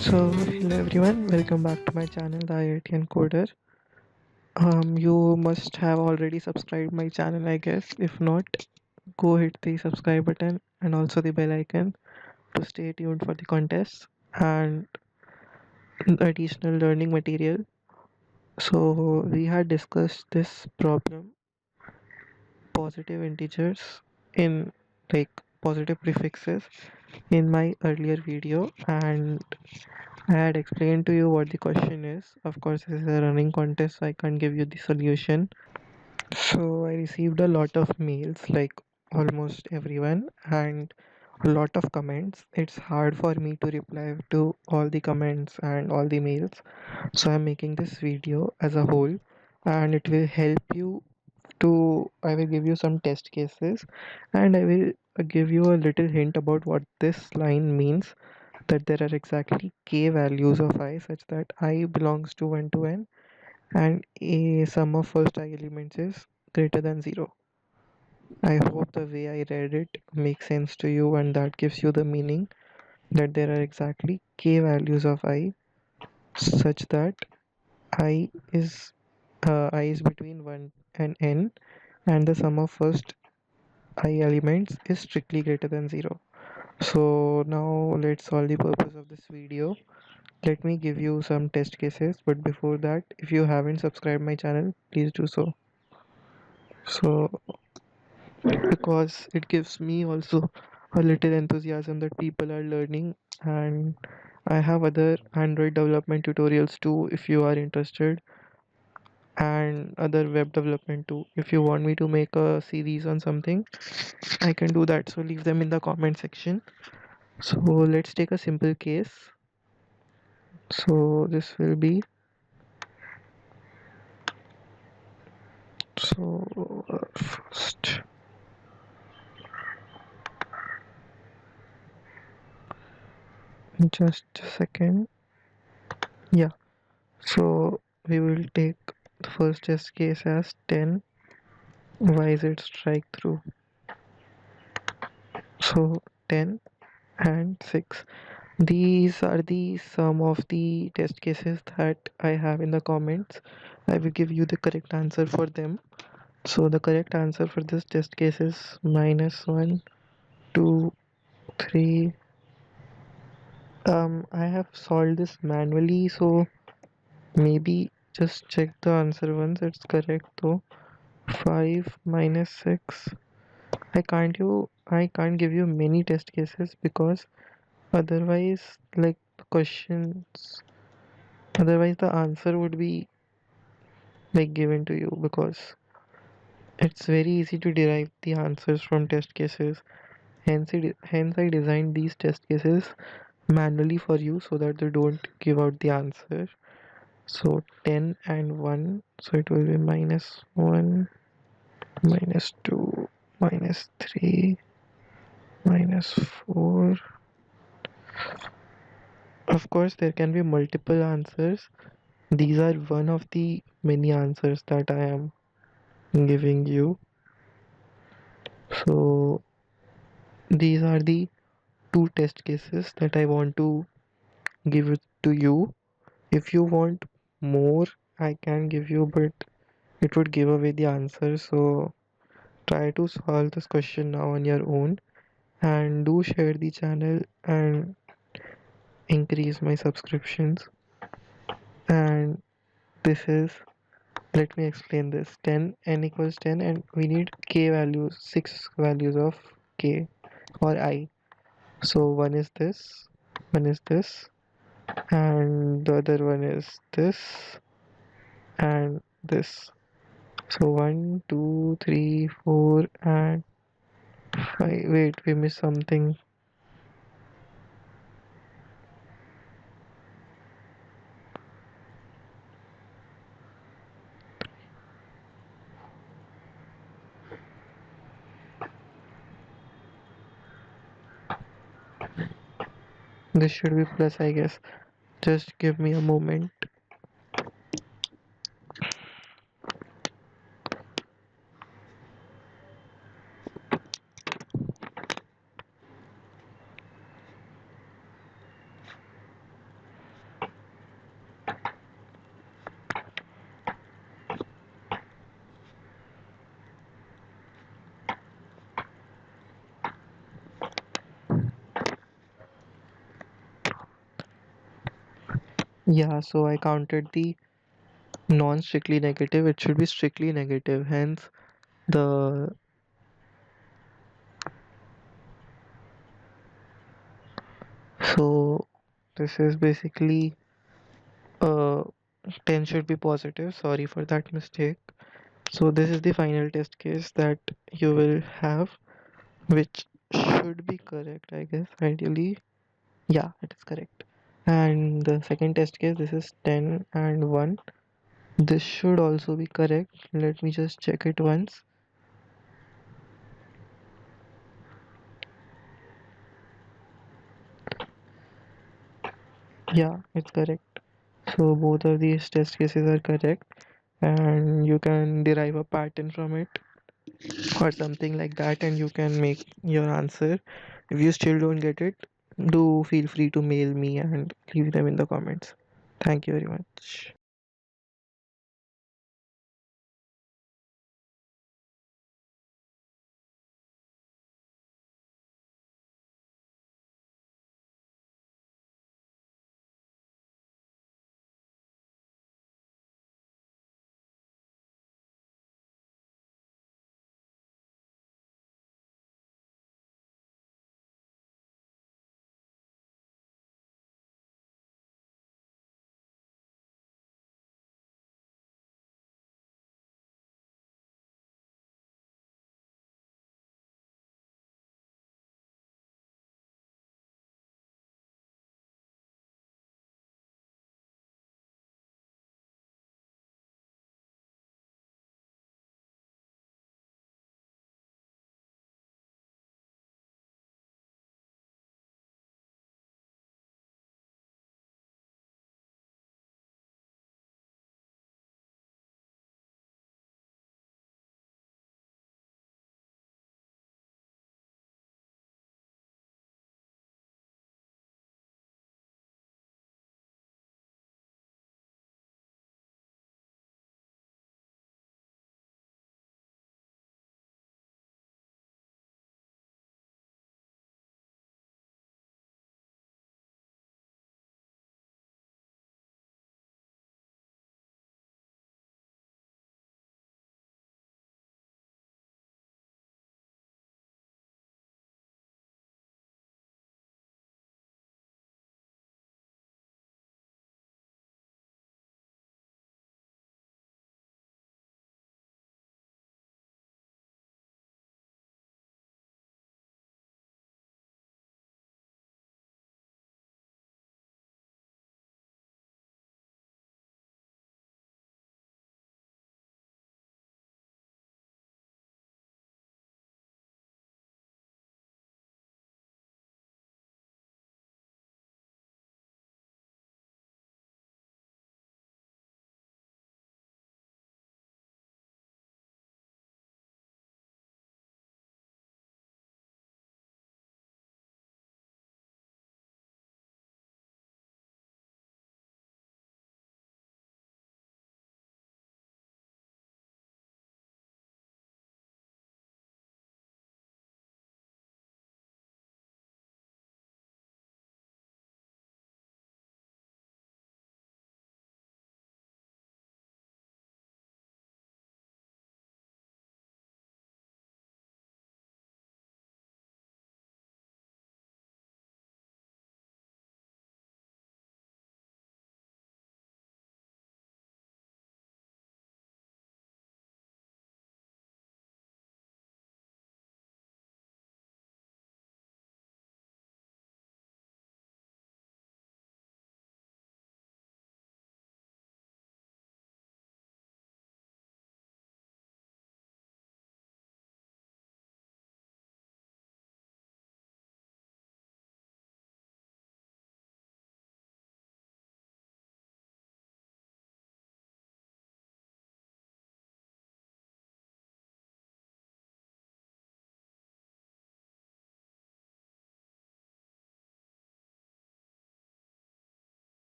So, hello everyone, welcome back to my channel, the IITian Coder. You must have already subscribed my channel, I guess. If not, go hit the subscribe button and also the bell icon to stay tuned for the contests and additional learning material. So, we had discussed this problem, positive integers in like positive prefixes in my earlier video, and I had explained to you what the question is. Of course, this is a running contest, so I can't give you the solution. So I received a lot of mails, like almost everyone, and a lot of comments. It's hard for me to reply to all the comments and all the mails. So I'm making this video as a whole, and it will help you to. I will give you some test cases, and I will give you a little hint about what this line means, that there are exactly k values of I such that I belongs to 1 to n and a sum of first I elements is greater than 0. I hope the way I read it makes sense to you and that gives you the meaning that there are exactly k values of I such that I is I is between 1 and n and the sum of first I elements is strictly greater than 0. So now let's solve the purpose of this video. Let me give you some test cases, but before that, if you haven't subscribed my channel, please do so. So because it gives me also a little enthusiasm that people are learning, and I have other Android development tutorials too if you are interested, and other web development too. If you want me to make a series on something, I can do that, so leave them in the comment section. So let's take a simple case. So this will be, first, just a second. Yeah, so we will take the first test case as 10. Why is it strike through? So 10 and 6. These are the sum of the test cases that I have in the comments. I will give you the correct answer for them. So the correct answer for this test case is -1, 2, 3. I have solved this manually, so maybe just check the answer once it's correct though. 5 minus 6. I can't give you many test cases because otherwise, like the questions, otherwise the answer would be like given to you, because it's very easy to derive the answers from test cases. Hence I designed these test cases manually for you so that they don't give out the answer. So 10 and 1, so it will be -1, -2, -3, -4. Of course, there can be multiple answers. These are one of the many answers that I am giving you. So, these are the two test cases that I want to give it to you. If you want more, I can give you, but it would give away the answer. So, try to solve this question now on your own, and do share the channel and increase my subscriptions. And this is, let me explain this. 10, n equals 10, and we need k values, 6 values of k or I. So one is this, one is this, and the other one is this and this. So 1, 2, 3, 4, and 5. Wait, we missed something. This should be plus, I guess. Just give me a moment. Yeah, so I counted the non-strictly negative. It should be strictly negative. Hence, the so this is basically uh 10 should be positive. Sorry for that mistake. So this is the final test case that you will have, which should be correct, I guess, ideally. Yeah, it is correct. And the second test case, this is 10 and 1. This should also be correct. Let me just check it once. Yeah, it's correct. So both of these test cases are correct, and you can derive a pattern from it or something like that, and you can make your answer. If you still don't get it, do feel free to mail me and leave them in the comments. Thank you very much.